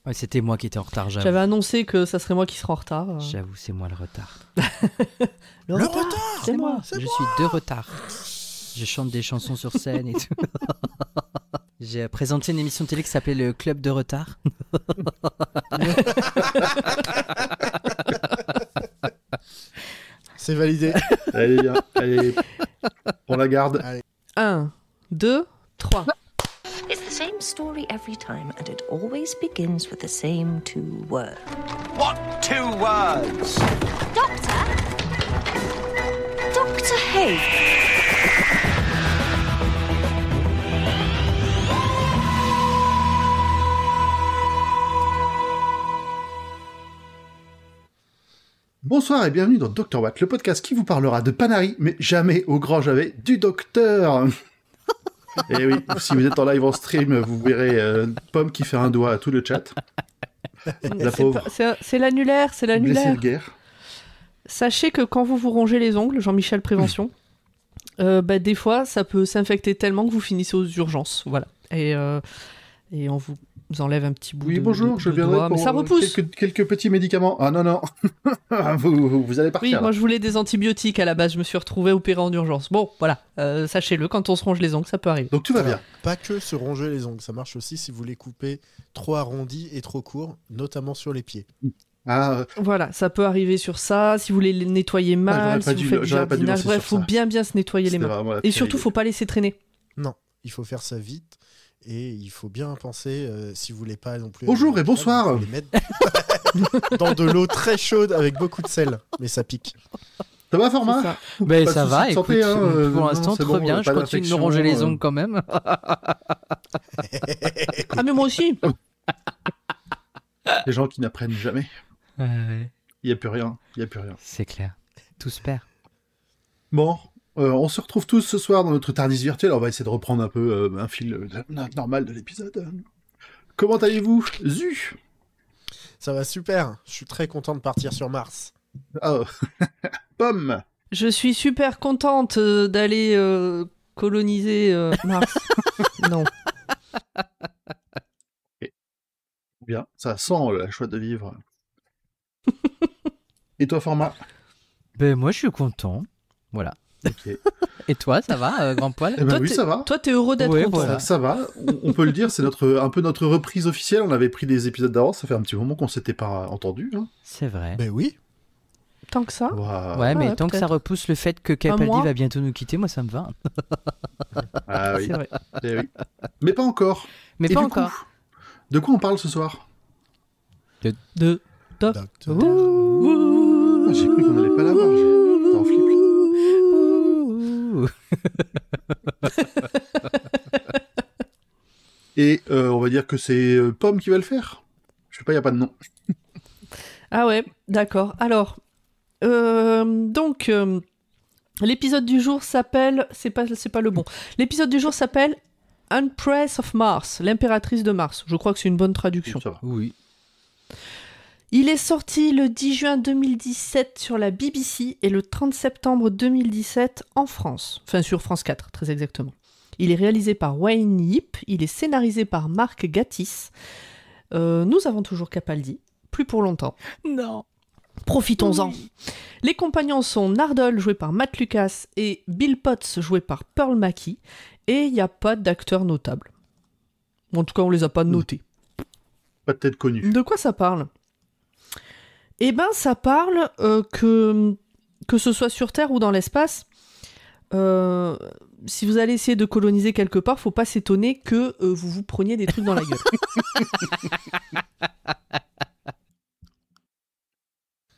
Ouais, c'était moi qui étais en retard, j'avoue. J'avais annoncé que ça serait moi qui serais en retard. J'avoue, c'est moi le retard. Le retard, c'est moi. Je suis de retard. Je chante des chansons sur scène et tout. J'ai présenté une émission de télé qui s'appelait le Club de retard. C'est validé. Allez, bien. Allez, on la garde. 1, 2, 3. It's the same story every time, and it always begins with the same 2 words. What 2 words? Doctor? Doctor who? Bonsoir et bienvenue dans Dr Watt, le podcast qui vous parlera de Panari, mais jamais au grand jamais du docteur. Et oui, si vous êtes en live en stream, vous verrez Pomme qui fait un doigt à tout le chat. La pauvre. C'est l'annulaire, c'est Blessée l'annulaire. de guerre. Sachez que quand vous rongez les ongles, Jean-Michel Prévention, des fois, ça peut s'infecter tellement que vous finissez aux urgences. Voilà. Et on vous enlève un petit bout Oui, de bonjour, de je viendrai doigt. pour Mais ça repousse. quelques petits médicaments. Ah non, non. vous allez partir. Oui, là. moi je voulais des antibiotiques à la base. Je me suis retrouvée opérée en urgence. Bon, voilà. Sachez-le, quand on se ronge les ongles, ça peut arriver. Donc tout va Alors, bien. pas que se ronger les ongles, ça marche aussi si vous les coupez trop arrondis et trop courts, notamment sur les pieds. Ah, Voilà, ça peut arriver sur ça. Si vous voulez les nettoyer mal, j'aurais pas si vous dû- faites du j'aurais pas dû jardinage, lancer bref, sur faut ça. bien se nettoyer les c'était mains. vraiment la Et pire surtout, idée. faut pas laisser traîner. Non, il faut faire ça vite et il faut bien penser, si vous voulez pas non plus... Bonjour et bonsoir. vous les mettre dans de l'eau très chaude avec beaucoup de sel, mais ça pique. Ça va, C'est format ça. Ben Pas de ça soucis va, de écoute, santé, hein, pour non, l'instant c'est trop bon, bien, je pas continue de me d'infection, ronger les ongles quand même. Ah, mais moi aussi. Les gens qui n'apprennent jamais. Ouais, Il n'y a plus rien. Il n'y a plus rien. c'est clair. Tout se perd. Bon, on se retrouve tous ce soir dans notre Tardis virtuel. On va essayer de reprendre un peu un fil normal de l'épisode. Comment allez-vous, Zu? Ça va super, je suis très content de partir sur Mars. Ah, Pomme. Je suis super contente d'aller coloniser Mars. Non. Bien, ça sent la joie de vivre. Et toi, format? Ben moi je suis content. Voilà. Ok. Et toi, ça va, grand poil? Eh ben Toi, oui, t'es- ça va. Toi, t'es heureux d'être Ouais, content. voilà. Ça va, on peut le dire, c'est un peu notre reprise officielle. On avait pris des épisodes d'avance, ça fait un petit moment qu'on s'était pas entendu. Hein. C'est vrai. Ben oui, Tant que ça. Waouh. Ouais, mais ouais, tant que ça peut-être. repousse le fait que Capaldi mois. va bientôt nous quitter, moi ça me va. Ah oui. C'est vrai. Eh oui. Mais pas encore. Mais Et pas du encore. coup, de quoi on parle ce soir? De... docteur. Ah, j'ai cru qu'on n'allait pas l'avoir. J'étais en flip. Et on va dire que c'est Pomme qui va le faire. Je sais pas, il n'y a pas de nom. Ah ouais, d'accord. Alors, l'épisode du jour s'appelle... C'est pas le bon. L'épisode du jour s'appelle Empress of Mars, l'impératrice de Mars. Je crois que c'est une bonne traduction. Ça va. Oui. Il est sorti le 10 juin 2017 sur la BBC et le 30 septembre 2017 en France. Enfin, sur France 4, très exactement. Il est réalisé par Wayne Yip, il est scénarisé par Marc Gatiss. Nous avons toujours Capaldi, plus pour longtemps. Non. Profitons-en. Les compagnons sont Nardole, joué par Matt Lucas, et Bill Potts, joué par Pearl Mackie. Et il n'y a pas d'acteurs notables. En tout cas, on les a pas notés. Pas de tête connue. De quoi ça parle ? Eh ben, ça parle que ce soit sur Terre ou dans l'espace, si vous allez essayer de coloniser quelque part, faut pas s'étonner que vous vous preniez des trucs dans la gueule.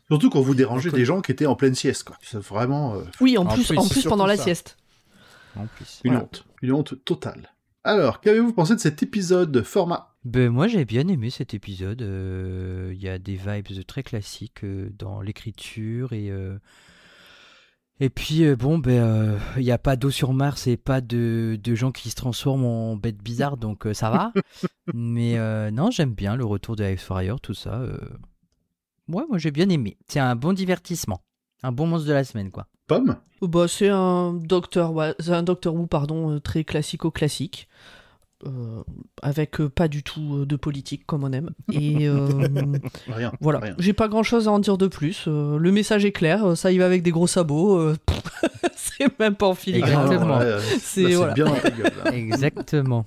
Surtout quand vous dérangez des gens qui étaient en pleine sieste, quoi. C'est vraiment Oui, en En plus plus, c'est pendant surtout la ça. sieste. En plus. une Voilà. honte. Une honte totale. Alors, qu'avez-vous pensé de cet épisode format? Ben moi j'ai bien aimé cet épisode. Il y a des vibes très classiques dans l'écriture et puis bon ben il n'y a pas d'eau sur Mars et pas de gens qui se transforment en bêtes bizarres donc ça va. Mais non j'aime bien le retour de Ice-Warrior tout ça. Ouais moi j'ai bien aimé. C'est un bon divertissement, un bon monstre de la semaine quoi. Pomme? Bah, c'est un Doctor Who, pardon, très classico-classique. avec pas du tout de politique comme on aime. Et Rien. voilà, Rien. j'ai pas grand chose à en dire de plus. Le message est clair, ça y va avec des gros sabots. C'est même pas en filigrane. Exactement. C'est Là, voilà. bien dans ta gueule. Là. Exactement.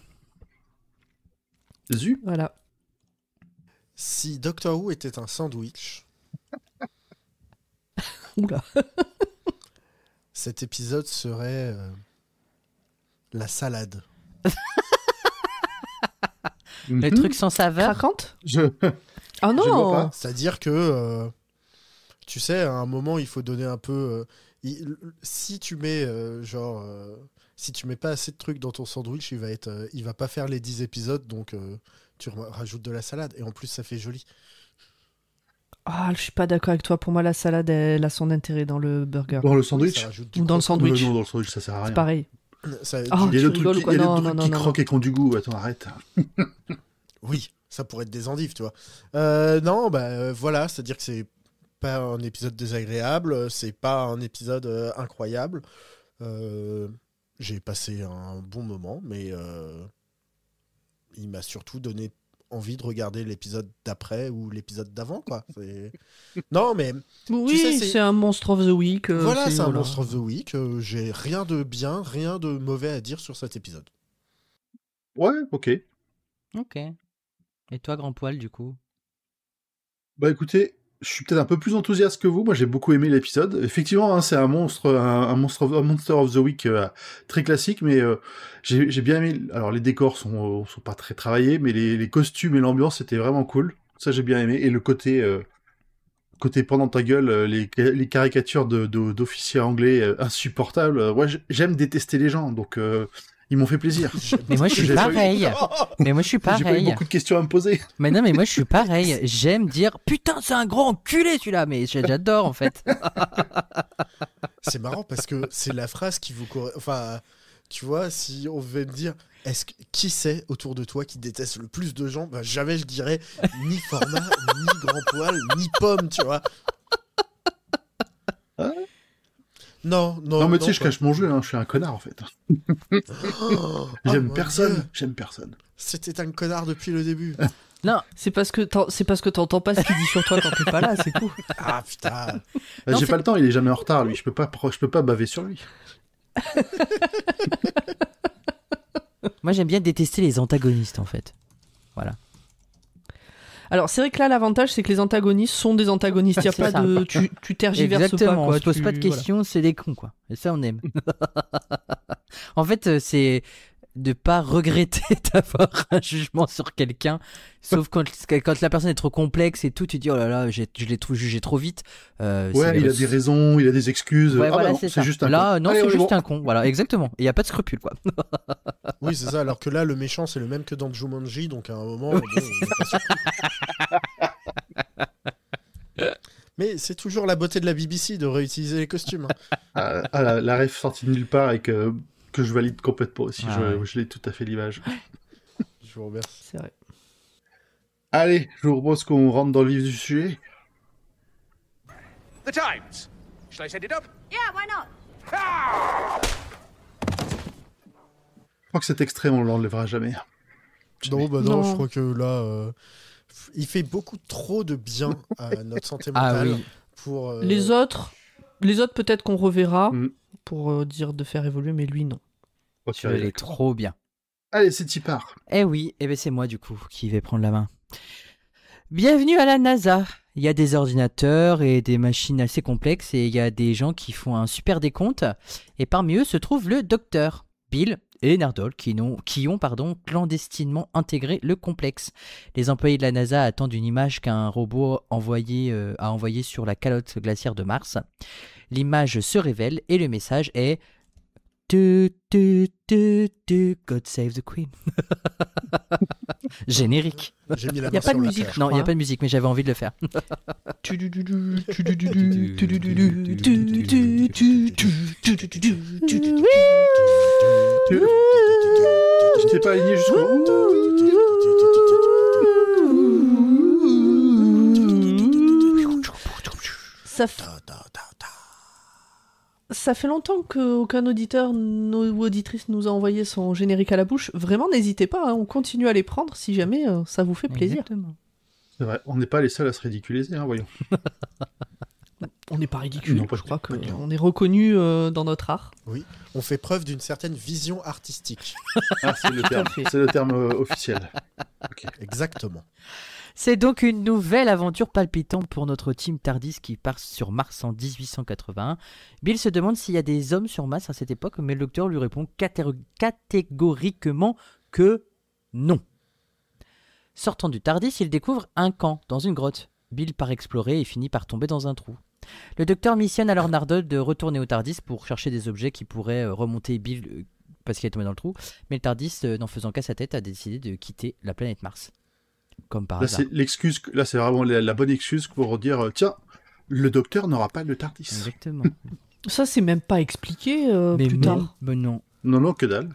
Zu. Voilà. Si Doctor Who était un sandwich, Oula. cet épisode serait la salade. Le Mhm. truc sans saveur. Craquante Je... Ah Je ne vois non. pas. C'est-à-dire que, tu sais, à un moment, il faut donner un peu... si tu mets, si tu mets pas assez de trucs dans ton sandwich, il va pas faire les 10 épisodes, donc tu rajoutes de la salade. Et en plus, ça fait joli. Ah, je suis pas d'accord avec toi. Pour moi, la salade, elle a son intérêt dans le burger. Dans le Ça sandwich. rajoute du Ou dans le croquant. sandwich. Non, dans le sandwich, ça sert à C'est rien. pareil. Ça- Ah, Il y a tu des rigoles trucs, ou quoi? il y a Non, des non, trucs non, qui non. croquent et qui ont du goût. Attends, arrête. Oui, ça pourrait être des endives, tu vois. Non, voilà, c'est-à-dire que c'est pas un épisode désagréable, c'est pas un épisode incroyable. J'ai passé un bon moment, mais il m'a surtout donné envie de regarder l'épisode d'après ou l'épisode d'avant, quoi. Non, mais Oui, sais, c'est- c'est un Monster of the Week. voilà, c'est un voilà. Monster of the Week. J'ai rien de bien, rien de mauvais à dire sur cet épisode. Ouais, ok. Ok. Et toi, grand poil, du coup? Bah écoutez, je suis peut-être un peu plus enthousiaste que vous. Moi, j'ai beaucoup aimé l'épisode. Effectivement, hein, c'est un Monster of the Week très classique, mais j'ai bien aimé. Alors, les décors sont pas très travaillés, mais les costumes et l'ambiance étaient vraiment cool. Ça, j'ai bien aimé. Et le côté pendant ta gueule, les caricatures d'officiers anglais insupportables. Ouais, j'aime détester les gens, donc ils m'ont fait plaisir. Mais moi, je suis J'ai pas eu- pareil. Mais moi, je suis J'ai pas eu pareil. beaucoup de questions à me poser. Mais non, mais moi, je suis pareil. J'aime dire putain, c'est un gros enculé celui-là. Mais j'adore en fait. C'est marrant parce que c'est la phrase qui vous enfin, tu vois, si on devait me dire qui c'est autour de toi qui déteste le plus de gens, jamais je dirais ni format, ni grand poil, ni pomme, tu vois. Hein Non, Non, mais tu sais, je quoi. cache mon jeu, hein, je suis un connard en fait. Oh, J'aime mon personne, Dieu. j'aime personne. C'était un connard depuis le début. Non, C'est parce que t'entends pas ce qu'il dit sur toi quand t'es pas là, c'est tout. Ah putain. Non, J'ai c'est- pas le temps, il est jamais en retard lui, je peux pas baver sur lui. moi, j'aime bien détester les antagonistes en fait. Voilà. Alors c'est vrai que là l'avantage c'est que les antagonistes sont des antagonistes. Il y a C'est pas ça. de tu tergiverses Exactement. pas quoi. On se pose pas de Voilà. questions, c'est des cons quoi. Et ça, on aime. En fait, c'est de pas regretter d'avoir un jugement sur quelqu'un, sauf quand la personne est trop complexe et tout, tu dis oh là là, je l'ai jugé trop vite. Ouais, il a des raisons, il a des excuses. Ouais, Ah voilà, bah non, c'est c'est ça. juste un Là, con. non, Allez, c'est on est juste bon. un con. Voilà, exactement. Il y a pas de scrupule quoi. Oui, c'est ça. Alors que là, le méchant, c'est le même que dans Jumanji, donc à un moment, bon, on est pas sûr. Mais c'est toujours la beauté de la BBC de réutiliser les costumes. Hein. La ref sortie de nulle part et que je valide complètement aussi. Ah ouais. Je l'ai tout à fait l'image. Je vous remercie. C'est vrai. Allez, je vous propose qu'on rentre dans le vif du sujet. The Times. Shall I set it up? Yeah, why not? Je crois que cet extrait, on l'enlèvera jamais. Non, non, Non. je crois que là, il fait beaucoup trop de bien à notre santé Ah mentale oui. pour. Les autres peut-être qu'on reverra Mm. pour dire de faire évoluer, mais lui non. Ok, Tu l'es trop bien. Allez, c'est y part. Eh oui, ben c'est moi du coup qui vais prendre la main. Bienvenue à la NASA. Il y a des ordinateurs et des machines assez complexes et il y a des gens qui font un super décompte. Et parmi eux se trouve le docteur Bill et Nardole qui ont clandestinement intégré le complexe. Les employés de la NASA attendent une image qu'un robot a envoyée sur la calotte glaciaire de Mars. L'image se révèle et le message est God save the Queen. Générique. J'ai mis la Y a main pas sur de la musique, terre. je Non, il n'y a crois. pas de musique, mais j'avais envie de le faire. Je t'ai pas aligné jusqu'au bout. ça fait longtemps qu'aucun auditeur ou auditrice nous a envoyé son générique à la bouche. Vraiment, n'hésitez pas, hein, on continue à les prendre si jamais ça vous fait plaisir. Exactement. C'est vrai, on n'est pas les seuls à se ridiculiser, hein, voyons. On n'est pas ridicule, Non, pas je crois pas du tout. qu'on est reconnu dans notre art. Oui, on fait preuve d'une certaine vision artistique. Ah, c'est le terme, fait. c'est le terme officiel. Ok. Exactement. C'est donc une nouvelle aventure palpitante pour notre team TARDIS qui part sur Mars en 1881. Bill se demande s'il y a des hommes sur Mars à cette époque, mais le docteur lui répond catégoriquement que non. Sortant du TARDIS, il découvre un camp dans une grotte. Bill part explorer et finit par tomber dans un trou. Le docteur missionne alors Nardole de retourner au TARDIS pour chercher des objets qui pourraient remonter Bill parce qu'il est tombé dans le trou, mais le TARDIS, n'en faisant qu'à sa tête, a décidé de quitter la planète Mars. Comme par Là, hasard. c'est l'excuse. Là, c'est vraiment la bonne excuse pour dire tiens, le docteur n'aura pas le TARDIS. Exactement. Ça, c'est même pas expliqué mais plus non, tard. mais non. Non, que dalle.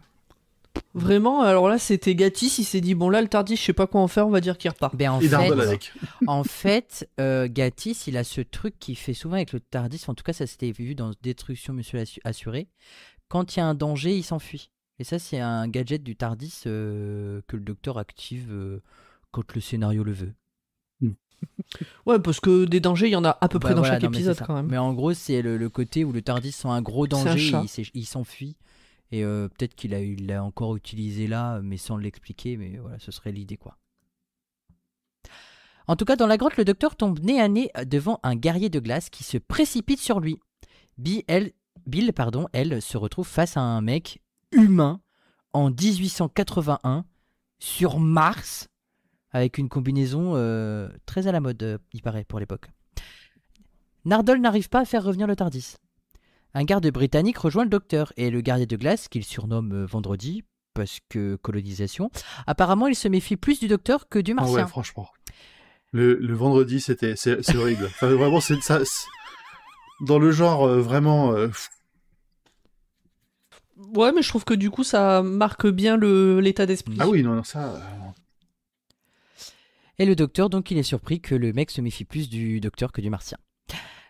Vraiment, alors là, c'était Gatiss, il s'est dit, bon là, le TARDIS, je sais pas quoi en faire, on va dire qu'il repart. Ben, Et Nardole avec. En fait, Gatiss, il a ce truc qu'il fait souvent avec le TARDIS. En tout cas, ça s'était vu dans Destruction Monsieur Assuré. Quand il y a un danger, il s'enfuit. Et ça, c'est un gadget du TARDIS que le docteur active quand le scénario le veut. Ouais, parce que des dangers, il y en a à peu près dans Voilà, chaque non, mais épisode c'est ça. quand même. Mais en gros, c'est le côté où le TARDIS sent un gros C'est un danger chat. et il s'enfuit. Et peut-être qu'il l'a encore utilisé là, mais sans l'expliquer. Mais voilà, ce serait l'idée, quoi. En tout cas, dans la grotte, le docteur tombe nez à nez devant un guerrier de glace qui se précipite sur lui. Bill, elle, se retrouve face à un mec humain en 1881 sur Mars avec une combinaison très à la mode, il paraît, pour l'époque. Nardole n'arrive pas à faire revenir le TARDIS. Un garde britannique rejoint le docteur et le guerrier de glace, qu'il surnomme Vendredi, parce que colonisation, apparemment il se méfie plus du docteur que du Ah martien. ouais, franchement. Le vendredi, c'est horrible. Enfin, vraiment, c'est ça. Dans le genre vraiment. Ouais, mais je trouve que du coup, ça marque bien l'état d'esprit. Ah oui, non, ça. Et le docteur, donc, il est surpris que le mec se méfie plus du docteur que du martien.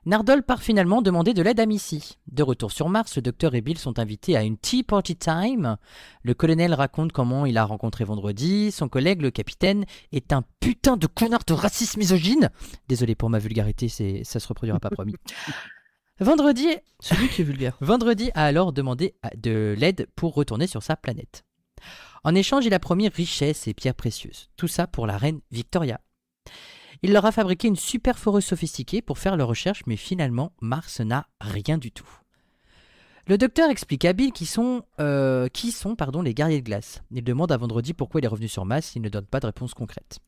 Nardole part finalement demander de l'aide à Missy. De retour sur Mars, le docteur et Bill sont invités à une tea party time. Le colonel raconte comment il a rencontré Vendredi. Son collègue, le capitaine, est un putain de connard de raciste misogyne. Désolé pour ma vulgarité, ça se reproduira pas, promis. Vendredi Celui qui est vulgaire. Vendredi a alors demandé de l'aide pour retourner sur sa planète. En échange, il a promis richesse et pierres précieuses. Tout ça pour la reine Victoria. Il leur a fabriqué une super foreuse sophistiquée pour faire leurs recherches, mais finalement, Mars n'a rien du tout. Le docteur explique à Bill qui sont les guerriers de glace. Il demande à Vendredi pourquoi il est revenu sur Mars, il ne donne pas de réponse concrète.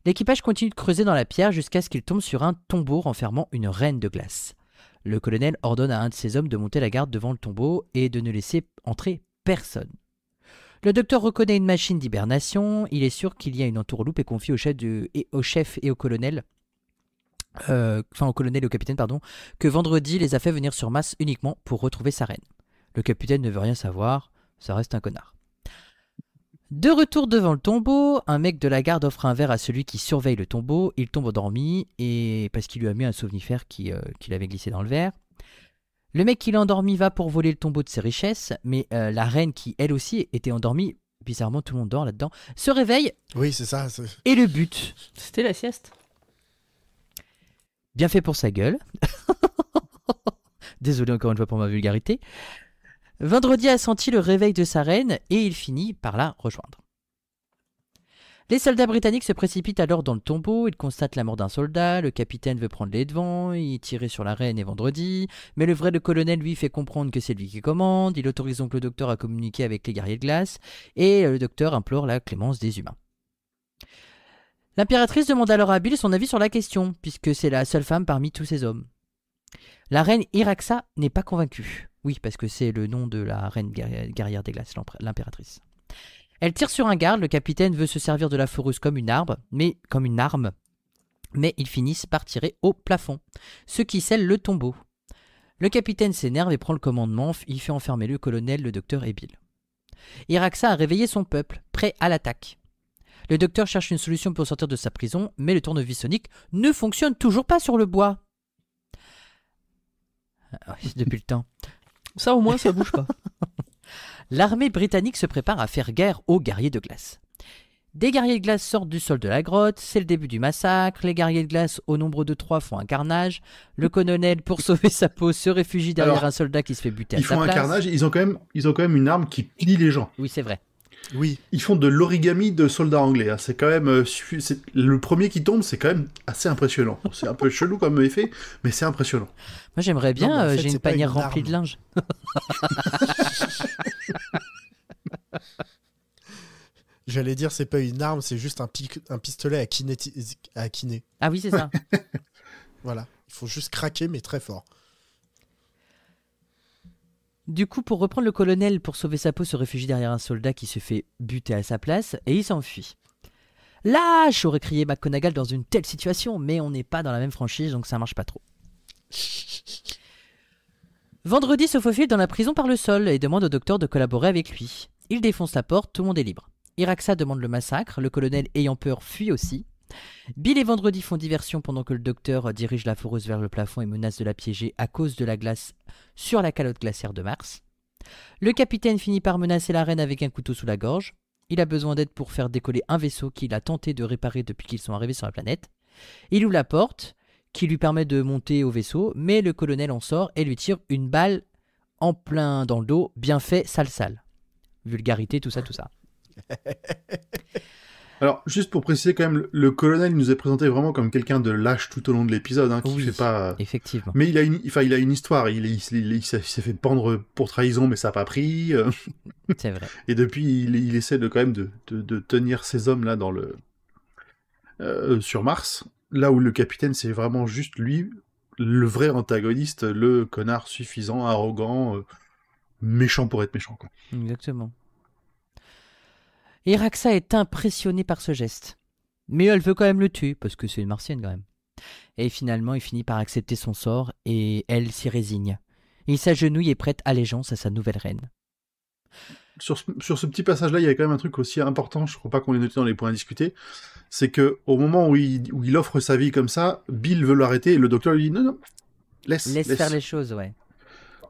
L'équipage continue de creuser dans la pierre jusqu'à ce qu'il tombe sur un tombeau renfermant une reine de glace. Le colonel ordonne à un de ses hommes de monter la garde devant le tombeau et de ne laisser entrer personne. Le docteur reconnaît une machine d'hibernation, il est sûr qu'il y a une entourloupe et confie au chef et au colonel, au colonel et au capitaine, que Vendredi les a fait venir sur Mars uniquement pour retrouver sa reine. Le capitaine ne veut rien savoir, ça reste un connard. De retour devant le tombeau, un mec de la garde offre un verre à celui qui surveille le tombeau, il tombe endormi et parce qu'il lui a mis un somnifère qu'il avait glissé dans le verre. Le mec qui l'a endormi va pour voler le tombeau de ses richesses, mais la reine qui, elle aussi, était endormie, bizarrement tout le monde dort là-dedans, se réveille Oui, c'est ça. et le bute. C'était la sieste. Bien fait pour sa gueule. Désolé encore une fois pour ma vulgarité. Vendredi a senti le réveil de sa reine et il finit par la rejoindre. Les soldats britanniques se précipitent alors dans le tombeau, ils constatent la mort d'un soldat, le capitaine veut prendre les devants, il tire sur la reine et Vendredi, mais le vrai colonel lui fait comprendre que c'est lui qui commande, il autorise donc le docteur à communiquer avec les guerriers de glace, et le docteur implore la clémence des humains. L'impératrice demande alors à Bill son avis sur la question, puisque c'est la seule femme parmi tous ces hommes. La reine Iraxa n'est pas convaincue, oui parce que c'est le nom de la reine guerrière des glaces, l'impératrice. Elle tire sur un garde, le capitaine veut se servir de la foreuse comme une arme, mais ils finissent par tirer au plafond, ce qui scelle le tombeau. Le capitaine s'énerve et prend le commandement, il fait enfermer le colonel, le docteur et Bill. Iraxa a réveillé son peuple, prêt à l'attaque. Le docteur cherche une solution pour sortir de sa prison, mais le tournevis sonique ne fonctionne toujours pas sur le bois. Ouais, depuis le temps. Ça, au moins, ça bouge pas. L'armée britannique se prépare à faire guerre aux guerriers de glace. Des guerriers de glace sortent du sol de la grotte, c'est le début du massacre, les guerriers de glace au nombre de 3 font un carnage, le colonel pour sauver sa peau se réfugie derrière Alors, un soldat qui se fait buter à Ils sa font un place. carnage, ils ont quand même une arme qui plie les gens. Oui, c'est vrai. Oui, Ils font de l'origami de soldats anglais. Hein. C'est quand même le premier qui tombe, c'est quand même assez impressionnant. C'est un peu chelou comme effet, mais c'est impressionnant. Moi j'aimerais bien, Non, mais en fait, j'ai une c'est pas panière une remplie de arme. linge. j'allais dire, c'est pas une arme, c'est juste un pistolet à kiné. Ah oui, c'est ça. Voilà. Il faut juste craquer, mais très fort. Du coup, pour reprendre, le colonel, pour sauver sa peau, se réfugie derrière un soldat qui se fait buter à sa place et il s'enfuit. Lâche, aurait crié McGonagall dans une telle situation, mais on n'est pas dans la même franchise, donc ça marche pas trop. Vendredi se faufile dans la prison par le sol et demande au docteur de collaborer avec lui. Il défonce la porte, tout le monde est libre. Iraxa demande le massacre, le colonel ayant peur fuit aussi. Bill et Vendredi font diversion pendant que le docteur dirige la foreuse vers le plafond et menace de la piéger à cause de la glace sur la calotte glaciaire de Mars. Le capitaine finit par menacer la reine avec un couteau sous la gorge. Il a besoin d'aide pour faire décoller un vaisseau qu'il a tenté de réparer depuis qu'ils sont arrivés sur la planète. Il ouvre la porte, qui lui permet de monter au vaisseau, mais le colonel en sort et lui tire une balle en plein dans le dos. Bien fait, sale. Vulgarité, tout ça. Alors, juste pour préciser quand même, le colonel nous est présenté vraiment comme quelqu'un de lâche tout au long de l'épisode, hein, qui Oui. fait pas... Effectivement. Mais il a une histoire, il s'est fait pendre pour trahison, mais ça n'a pas pris. C'est vrai. Et depuis, il essaie de quand même de tenir ces hommes-là dans sur Mars, là où le capitaine, c'est vraiment juste lui, le vrai antagoniste, le connard suffisant, arrogant, méchant pour être méchant, quoi. Exactement. Iraxa est impressionnée par ce geste. Mais elle veut quand même le tuer, parce que c'est une martienne quand même. Et finalement, il finit par accepter son sort, et elle s'y résigne. Il s'agenouille et prête allégeance à sa nouvelle reine. Sur ce petit passage-là, il y avait quand même un truc aussi important, je crois pas qu'on l'ait noté dans les points à discuter, c'est que au moment où il offre sa vie comme ça, Bill veut l'arrêter, et le docteur lui dit non, laisse faire les choses, ouais.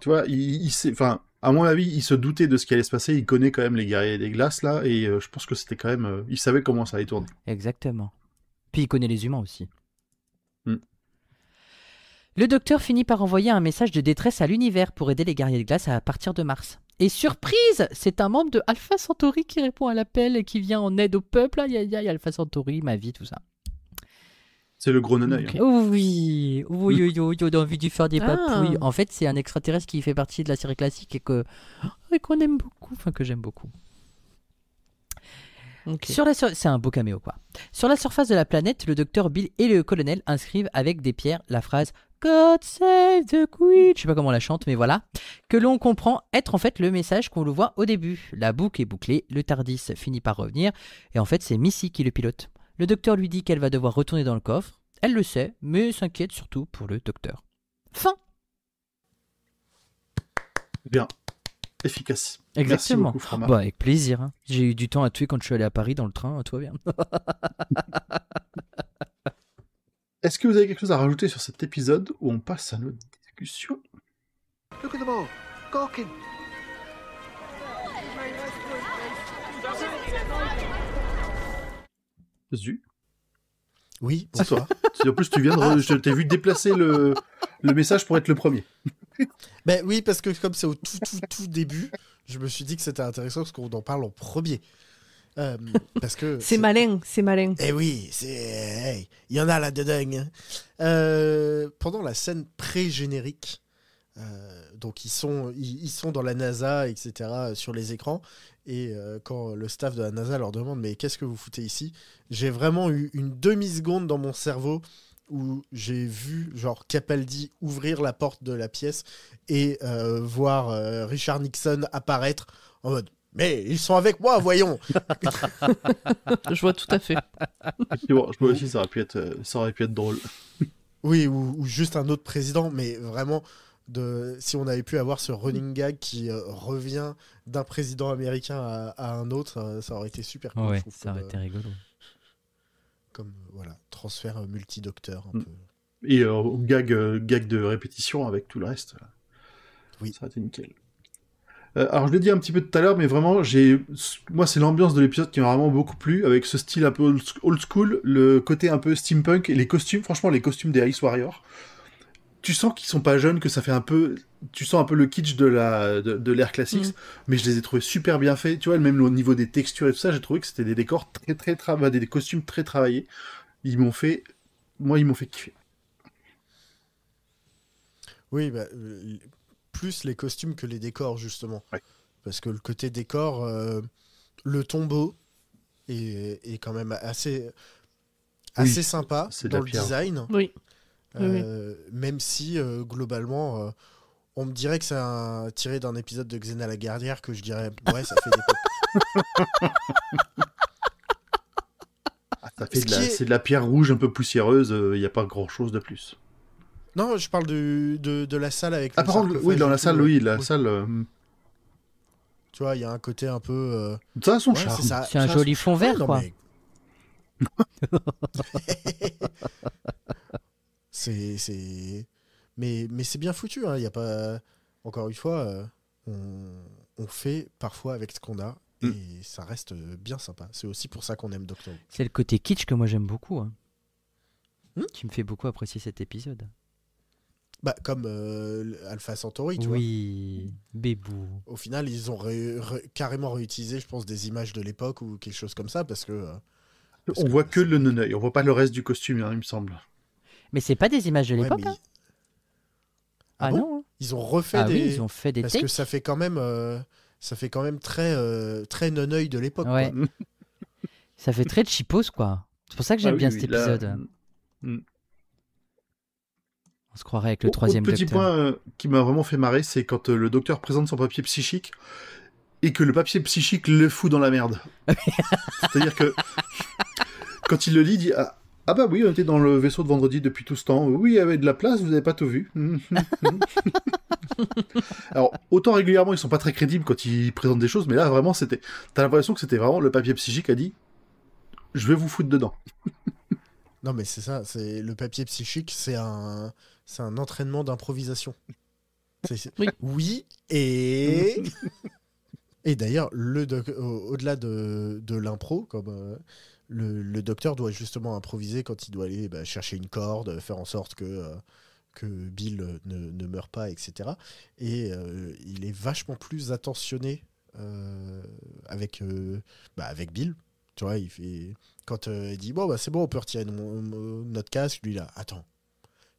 Tu vois, il sait, enfin, à mon avis, il se doutait de ce qui allait se passer, il connaît quand même les guerriers des glaces, là, et je pense que c'était quand même... il savait comment ça allait tourner. Exactement. Puis il connaît les humains aussi. Mm. Le docteur finit par envoyer un message de détresse à l'univers pour aider les guerriers de glace à partir de Mars. Et surprise, c'est un membre de Alpha Centauri qui répond à l'appel et qui vient en aide au peuple. Aïe, aïe, aïe, Alpha Centauri, ma vie, tout ça. C'est le gros naneuil. Ok. Hein. Oui, on a envie de faire des Ah. papouilles. En fait, c'est un extraterrestre qui fait partie de la série classique et qu'on aime beaucoup, enfin que j'aime beaucoup. Ok. C'est un beau caméo, quoi. Sur la surface de la planète, le docteur Bill et le colonel inscrivent avec des pierres la phrase God save the Queen. Je sais pas comment on la chante, mais voilà. Que l'on comprend être en fait le message qu'on le voit au début. La boucle est bouclée, le Tardis finit par revenir, et en fait, c'est Missy qui le pilote. Le docteur lui dit qu'elle va devoir retourner dans le coffre. Elle le sait, mais s'inquiète surtout pour le docteur. Fin. Bien. Efficace. Exactement. Merci beaucoup, Frama. Bah, avec plaisir. Hein. J'ai eu du temps à tuer quand je suis allé à Paris dans le train. Tout va bien. Est-ce que vous avez quelque chose à rajouter sur cet épisode où on passe à notre discussion? Look at them all. Gawking. Zu. Oui, C'est toi. En plus, tu viens de... Je t'ai vu déplacer le message pour être le premier. Ben oui, parce que comme c'est au tout début, je me suis dit que c'était intéressant parce qu'on en parle en premier. Parce que C'est malin, c'est malin. Eh oui, hey, il y en a là-dedans. Hein. Pendant la scène pré-générique, donc ils sont dans la NASA, etc., sur les écrans, et quand le staff de la NASA leur demande « Mais qu'est-ce que vous foutez ici ?» J'ai vraiment eu une demi-seconde dans mon cerveau où j'ai vu genre Capaldi ouvrir la porte de la pièce et voir Richard Nixon apparaître en mode « Mais ils sont avec moi, voyons !» Je vois tout à fait. Et bon, je vois aussi, ça aurait pu être drôle. Oui, ou juste un autre président, mais vraiment, si on avait pu avoir ce running gag qui revient d'un président américain à un autre, ça aurait été super cool. Ouais, je trouve, ça aurait été rigolo. comme voilà, transfert multidocteur un peu. Et gag de répétition avec tout le reste. Oui. Ça a été nickel. Alors je l'ai dit un petit peu tout à l'heure, mais vraiment, moi c'est l'ambiance de l'épisode qui m'a vraiment beaucoup plu, avec ce style un peu old school, le côté un peu steampunk, et les costumes, franchement les costumes des Ice Warriors, tu sens qu'ils sont pas jeunes, que ça fait un peu... Tu sens un peu le kitsch de l'ère classique, mais je les ai trouvés super bien faits, tu vois, même au niveau des textures et tout ça, j'ai trouvé que c'était des décors très travaillés, des costumes très travaillés. Ils m'ont fait kiffer. Oui, bah, plus les costumes que les décors, justement. Ouais. Parce que le côté décor, le tombeau est quand même assez sympa c'est de dans la le pierre. design. Oui. Oui. Même si, globalement, on me dirait que c'est tiré d'un épisode de Xena la guerrière, que je dirais, ouais, ça fait des C'est de la pierre rouge un peu poussiéreuse, il n'y a pas grand-chose de plus. Non, je parle de la salle avec Ah, le par contre, sarcophage oui, dans et la tout, salle, oui, la salle... Tu vois, il y a un côté un peu... Ça a son ouais, charme. ça. C'est un joli fond vert, non, quoi. mais- Mais c'est bien foutu, hein. Il y a pas... Encore une fois, on fait parfois avec ce qu'on a, et ça reste bien sympa. C'est aussi pour ça qu'on aime Doctor Who. C'est le côté kitsch que moi j'aime beaucoup, hein. Hmm Qui me fait beaucoup apprécier cet épisode. Bah, comme Alpha Centauri, tu vois. Oui, Bébou. Au final, ils ont carrément réutilisé, je pense, des images de l'époque ou quelque chose comme ça, parce que... On voit que le non-œil, on voit pas le reste du costume, hein, il me semble. Mais c'est pas des images de Ouais, l'époque, mais- hein. Ah bon non, hein. Ils ont refait Ah des... oui, ils ont fait des Parce takes. que ça fait quand même très non-œil de l'époque. Ouais. Quoi. Ça fait très cheapos, quoi. C'est pour ça que j'aime bien cet là, épisode. On se croirait avec le troisième Autre petit docteur. point qui m'a vraiment fait marrer, c'est quand le docteur présente son papier psychique et que le papier psychique le fout dans la merde. C'est-à-dire que quand il le lit, il dit ah bah oui, on était dans le vaisseau de vendredi depuis tout ce temps. Oui, il y avait de la place, vous n'avez pas tout vu. Alors, autant régulièrement, ils sont pas très crédibles quand ils présentent des choses, mais là, vraiment, t'as l'impression que c'était vraiment le papier psychique a dit je vais vous foutre dedans. Non, mais c'est ça. C'est le papier psychique, c'est un entraînement d'improvisation. Oui, et et d'ailleurs, au-delà de l'impro, comme le docteur doit justement improviser quand il doit aller chercher une corde, faire en sorte que Bill ne meure pas, etc. Et il est vachement plus attentionné avec Bill. Tu vois, il fait... Quand il dit, bon, c'est bon, on peut retirer notre casque, lui, là, attends,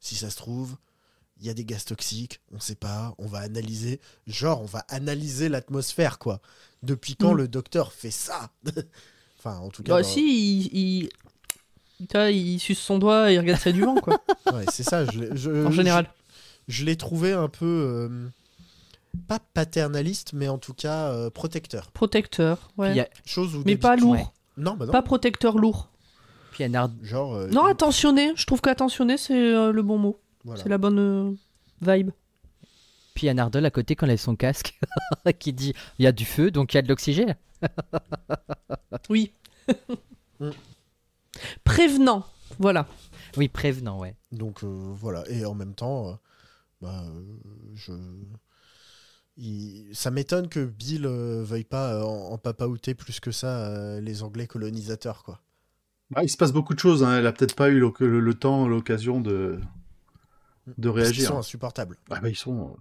si ça se trouve, il y a des gaz toxiques, on sait pas, on va analyser. Genre, on va analyser l'atmosphère, quoi. Depuis quand le docteur fait ça? Enfin, en tout cas... Bah si, il suce son doigt et il regarde ça du vent, quoi. Ouais, c'est ça. En général. Je l'ai trouvé un peu... pas paternaliste, mais en tout cas protecteur. Protecteur, ouais. Puis il y a- Chose où Mais pas d'habitude- lourd. Ouais. Non, bah non. Pas protecteur lourd. Puis il y a Nard- Genre... Non, attentionné. Je trouve qu'attentionné, c'est le bon mot. voilà. C'est la bonne vibe. Puis il y a Nardole à côté quand elle a son casque qui dit il y a du feu donc il y a de l'oxygène. Oui. Mm. Prévenant. Voilà. Oui, prévenant, ouais. Donc voilà, et en même temps, ça m'étonne que Bill veuille pas en papaouter plus que ça les Anglais colonisateurs, quoi. Ah, il se passe beaucoup de choses, hein. Elle a peut-être pas eu le temps, l'occasion de Parce qu'ils réagir. sont insupportables. Ah bah, ils sont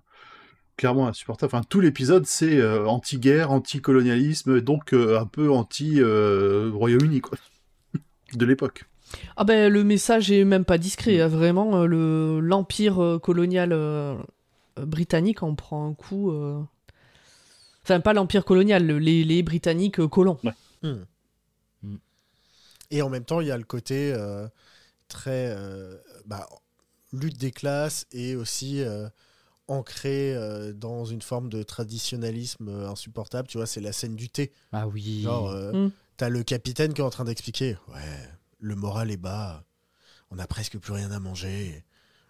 clairement insupportables. Enfin, tout l'épisode, c'est anti-guerre, anti-colonialisme, donc un peu anti-Royaume-Uni, quoi. De l'époque. Ah ben le message est même pas discret, hein, vraiment l'empire colonial britannique en prend un coup. Enfin pas l'empire colonial, les Britanniques colons. Hmm. Et en même temps, il y a le côté très lutte des classes et aussi ancré dans une forme de traditionnalisme insupportable. Tu vois, c'est la scène du thé. Ah oui. Genre, Mm. t'as le capitaine qui est en train d'expliquer. Ouais, le moral est bas. On n'a presque plus rien à manger.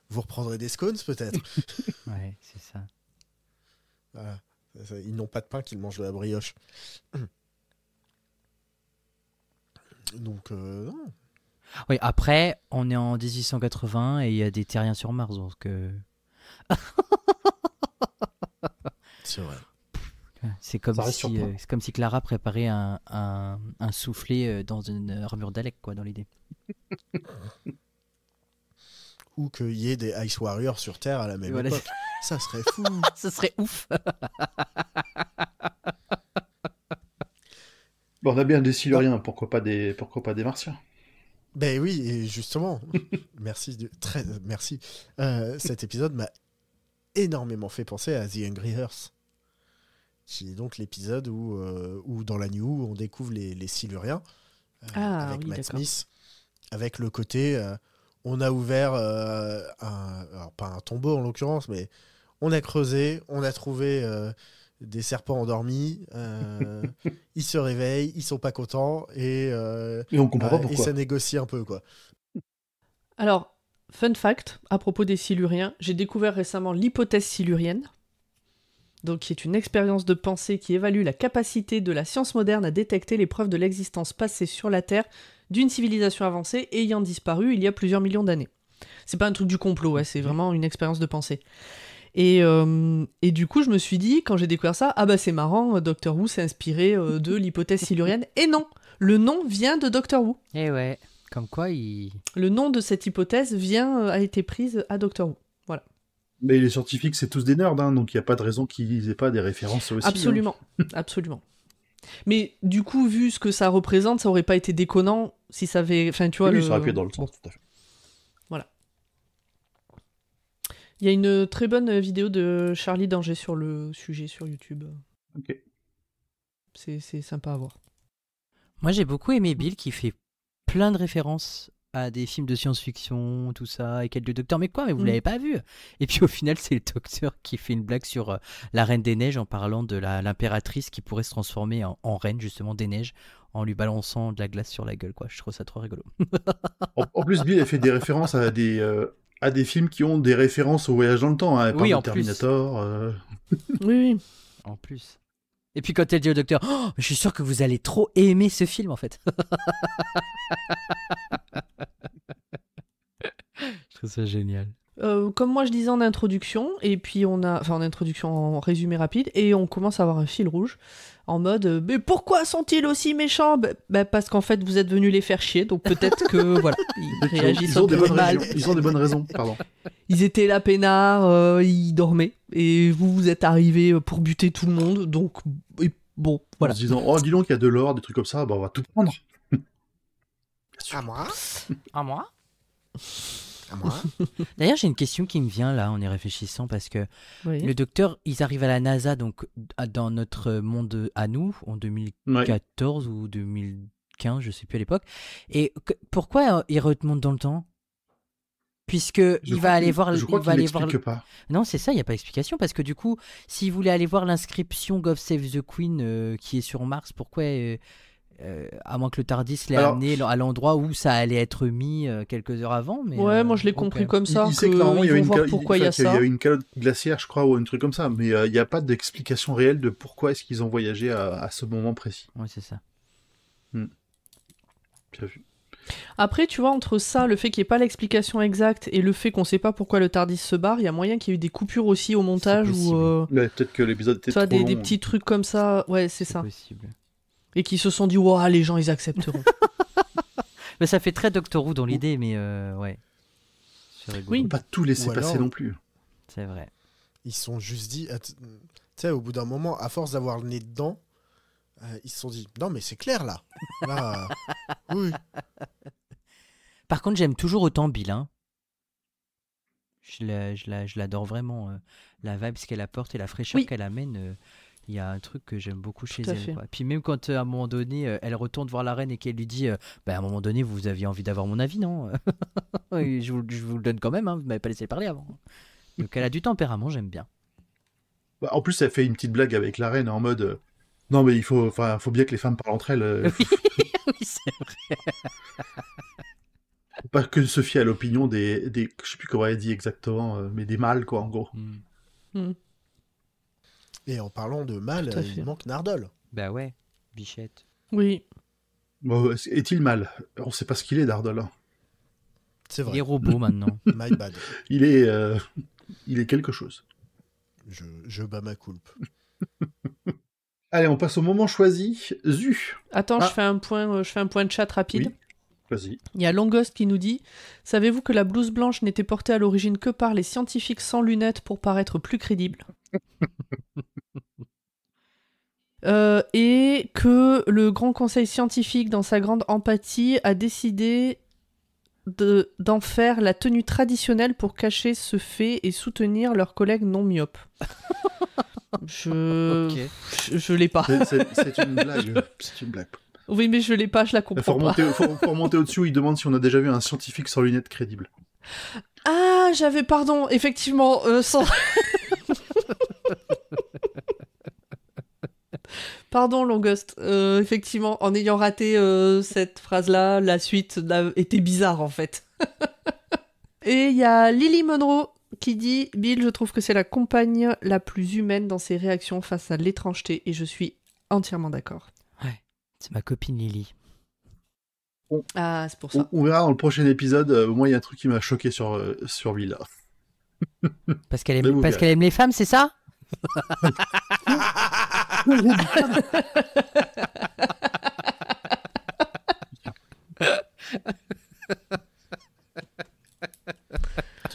Vous reprendrez des scones, peut-être. Ouais, c'est ça. Voilà. Ils n'ont pas de pain, qu'ils mangent de la brioche. Donc, non. Oui, après, on est en 1880 et il y a des terriens sur Mars, donc... C'est vrai. C'est comme, Ça reste si, surprenant. c'est comme si Clara préparait un soufflet dans une armure d'Alec, quoi, dans l'idée. Ou qu'il y ait des Ice Warriors sur Terre à la même Voilà. époque. Ça serait fou. Ce serait ouf. Bon, on a bien des Siluriens, pourquoi pas des Martiens? Ben oui, et justement, merci. Cet épisode m'a énormément fait penser à The Angry Earth, qui est donc l'épisode où dans la New, on découvre les Siluriens avec oui, Matt d'accord. Smith, avec le côté, on a ouvert alors pas un tombeau en l'occurrence, mais on a creusé, on a trouvé des serpents endormis, ils se réveillent, ils sont pas contents et Et on comprend pas et pourquoi. ça négocie un peu quoi. Alors, fun fact, à propos des Siluriens, j'ai découvert récemment l'hypothèse silurienne, donc qui est une expérience de pensée qui évalue la capacité de la science moderne à détecter les preuves de l'existence passée sur la Terre d'une civilisation avancée ayant disparu il y a plusieurs millions d'années. C'est pas un truc du complot, ouais, c'est vraiment une expérience de pensée. Et du coup, je me suis dit, quand j'ai découvert ça, ah bah c'est marrant, Doctor Who s'est inspiré de l'hypothèse silurienne. Et non, le nom vient de Doctor Who. Et ouais, comme quoi il... Le nom de cette hypothèse a été prise à Doctor Who. Voilà. Mais les scientifiques, c'est tous des nerds, hein, donc il n'y a pas de raison qu'ils aient pas des références aussi. Absolument, absolument. Mais du coup, vu ce que ça représente, ça aurait pas été déconnant si ça avait... Enfin, tu vois, Oui, ça aurait pu être dans le sens, tout à fait. Il y a une très bonne vidéo de Charlie Danger sur le sujet sur YouTube. Ok. C'est sympa à voir. Moi, j'ai beaucoup aimé Bill qui fait plein de références à des films de science-fiction, tout ça, et quel le docteur, mais quoi, mais vous l'avez pas vu. Et puis au final, c'est le docteur qui fait une blague sur la Reine des Neiges en parlant de l'impératrice qui pourrait se transformer en reine, justement, des neiges, en lui balançant de la glace sur la gueule, quoi. Je trouve ça trop rigolo. En plus, Bill a fait des références à des films qui ont des références au voyage dans le temps. Hein. Elle parle Oui, de en plus. Terminator. Oui. En plus. Et puis quand elle dit au docteur, oh, je suis sûr que vous allez trop aimer ce film en fait. Je trouve ça génial. Comme moi je disais en introduction, et puis en introduction en résumé rapide, et on commence à avoir un fil rouge en mode mais pourquoi sont-ils aussi méchants? Parce qu'en fait vous êtes venus les faire chier, donc peut-être que voilà, ils réagissent un peu mal. Ils ont des bonnes raisons, pardon. Ils étaient là peinards, ils dormaient, et vous êtes arrivés pour buter tout le monde, donc et bon, voilà. En se disant, oh dis donc, il y a de l'or, des trucs comme ça, bah on va tout prendre. Bien sûr. À moi À moi? À moi D'ailleurs, j'ai une question qui me vient là en y réfléchissant parce que Oui. le docteur, ils arrivent à la NASA, donc dans notre monde à nous, en 2014 ou 2015, je sais plus à l'époque. Et pourquoi il remonte dans le temps? Puisque il va aller voir. Je crois qu'il n'explique pas. Non, c'est ça, il n'y a pas d'explication. Parce que du coup, s'il voulait aller voir l'inscription God Save the Queen qui est sur Mars, pourquoi à moins que le TARDIS l'ait amené à l'endroit où ça allait être mis quelques heures avant. Mais, Ouais, moi je l'ai ok. compris comme ça. Il sait que normalement, il y avait pourquoi il y a qu'il y ça. avait une calotte glaciaire, je crois, ou un truc comme ça, mais il n'y a pas d'explication réelle de pourquoi est-ce qu'ils ont voyagé à ce moment précis. Ouais, c'est ça. Bien vu. Après, tu vois, entre ça, le fait qu'il n'y ait pas l'explication exacte et le fait qu'on ne sait pas pourquoi le TARDIS se barre, il y a moyen qu'il y ait eu des coupures aussi au montage C'est ou possible. Ouais, peut-être que l'épisode était tu vois, trop long. des petits trucs comme ça. Ouais, c'est ça. Possible. Et qui se sont dit, ouah, les gens ils accepteront. Mais ça fait très Doctor Who dans l'idée, mais ouais. C'est rigolo. Oui. On peut pas tout laisser Ou passer alors- non plus. C'est vrai. Ils se sont juste dit, tu sais, au bout d'un moment, à force d'avoir le nez dedans, ils se sont dit, non mais c'est clair là. Là, oui. Par contre, j'aime toujours autant Bill. Hein. Je l'adore vraiment. La vibe qu'elle apporte et la fraîcheur Oui. qu'elle amène. Il y a un truc que j'aime beaucoup chez Tout à elle. fait. Quoi. Puis même quand à un moment donné, elle retourne voir la reine et qu'elle lui dit bah, à un moment donné, vous aviez envie d'avoir mon avis, non? Oui, je vous le donne quand même, hein, vous m'avez pas laissé parler avant. Donc elle a du tempérament, j'aime bien. Bah, en plus, elle fait une petite blague avec la reine en mode non, mais il faut bien que les femmes parlent entre elles. Oui, c'est vrai. Faut pas que se fier à l'opinion des. Je sais plus comment elle dit exactement, mais des mâles, quoi, en gros. Et en parlant de mal, Tout à fait. il manque Nardole. Bah ouais, Bichette. Oui. Bon, est-il mâle? On sait pas ce qu'il est, Dardol. C'est Il est vrai. robot maintenant. My bad. Il est quelque chose. Je bats ma coulpe. Allez, on passe au moment choisi. Zu. Attends, Ah. je fais un point de chat rapide. Oui. Vas-y. Il y a Longost qui nous dit « Savez-vous que la blouse blanche n'était portée à l'origine que par les scientifiques sans lunettes pour paraître plus crédibles ?» Et que le Grand Conseil scientifique, dans sa grande empathie, a décidé d'en faire la tenue traditionnelle pour cacher ce fait et soutenir leurs collègues non myopes. Je l'ai pas. C'est une blague. C'est une blague. Oui, mais je l'ai pas, je la Il comprends faut pas. remonter au-dessus, il demande si on a déjà vu un scientifique sans lunettes crédible. Ah, pardon, effectivement, sans... Pardon, Longost. Effectivement, en ayant raté cette phrase-là, la suite était bizarre, en fait. Et il y a Lily Monroe qui dit « Bill, je trouve que c'est la compagne la plus humaine dans ses réactions face à l'étrangeté, et je suis entièrement d'accord. C'est ma copine Lily. » Ah, c'est pour ça. On verra dans le prochain épisode. Moi, il y a un truc qui m'a choqué sur Bill. Parce qu'elle Mais vous aime, parce verrez. qu'elle aime les femmes, c'est ça?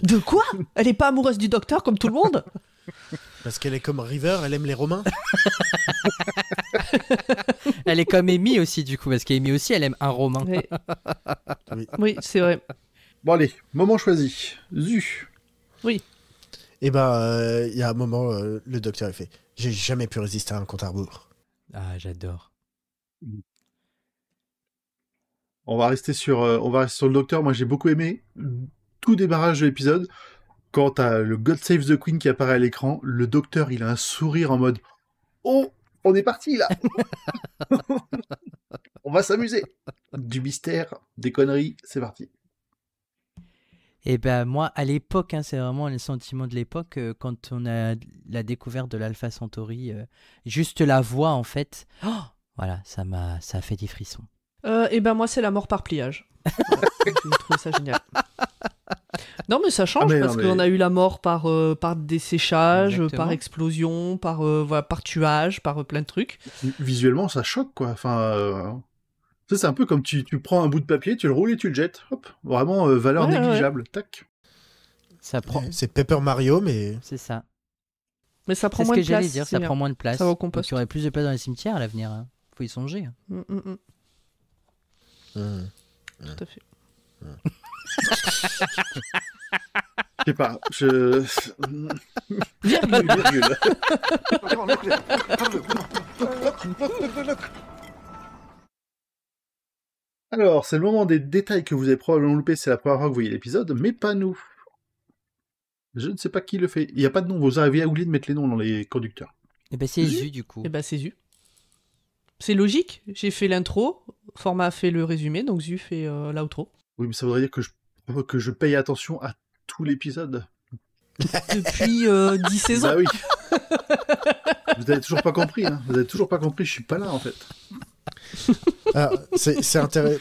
De quoi? Elle est pas amoureuse du docteur comme tout le monde? Parce qu'elle est comme River, elle aime les Romains. Elle est comme Amy aussi, du coup, parce qu'Amy aussi, elle aime un romain. Oui, Oui. oui, c'est vrai. Bon, allez, moment choisi. Zu. Et ben, il y a un moment, le docteur il fait « J'ai jamais pu résister à un compte à rebours. Ah, j'adore. On va rester sur le docteur. Moi, j'ai beaucoup aimé tout démarrage de l'épisode. Quand t'as le God Save the Queen qui apparaît à l'écran, le docteur, il a un sourire en mode « Oh, on est parti, là !» On va s'amuser. Du mystère, des conneries, c'est parti. Et ben moi, à l'époque, hein, c'est vraiment le sentiment de l'époque, quand on a la découverte de l'Alpha Centauri, juste la voix, en fait, voilà, ça a fait des frissons. Et ben moi, c'est la mort par pliage. Voilà, j'ai trouvé ça génial. Non, mais ça change, Ah, mais parce non, mais- qu'on a eu la mort par desséchage, Exactement. par explosion, par tuage, par plein de trucs. Visuellement, ça choque, quoi. Enfin, ça, c'est un peu comme tu prends un bout de papier, tu le roules et tu le jettes. Hop, vraiment, valeur Ouais, négligeable. Tac. Ça prend... C'est Paper Mario, mais C'est ça. Mais ça prend C'est ce moins que de place. j'allais dire, c'est ça bien. prend moins de place. Ça va au Donc, compost. il y aurait plus de place dans les cimetières à l'avenir. Hein. Faut y songer. Hein. Tout à fait. Je sais pas, Virgule. Come on, look at it. Have a look. Alors, c'est le moment des détails que vous avez probablement loupé, c'est la première fois que vous voyez l'épisode, mais pas nous. Je ne sais pas qui le fait. Il n'y a pas de nom, vous avez oublié de mettre les noms dans les conducteurs. Et ben c'est Zu, du coup. Et ben c'est Zu. C'est logique, j'ai fait l'intro, Format a fait le résumé, donc Zu fait l'outro. Oui, mais ça voudrait dire que je paye attention à tout l'épisode. Depuis 10 saisons. Bah oui. Vous avez toujours pas compris, hein. Vous avez toujours pas compris, je suis pas là, en fait. alors, c'est intéressant.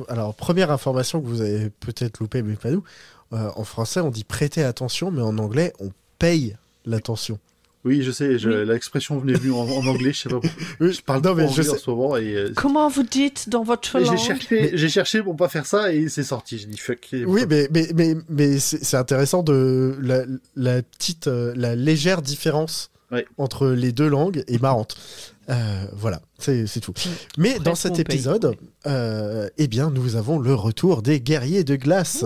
Alors, première information que vous avez peut-être loupé, mais pas nous. En français, on dit prêter attention, mais en anglais, on paye l'attention. Oui, je sais, Oui. l'expression venait venue en anglais, je sais pas pourquoi. Oui, Je parle non, mais trop je anglais en sais. ce moment et... Comment vous dites dans votre langue? J'ai cherché pour pas faire ça et c'est sorti. J'ai dit fuck. Oui, mais c'est intéressant de la petite, la légère différence Ouais. entre les deux langues est marrante. Voilà, c'est tout. Mais Presque dans cet on paye. épisode, eh bien, nous avons le retour des guerriers de glace,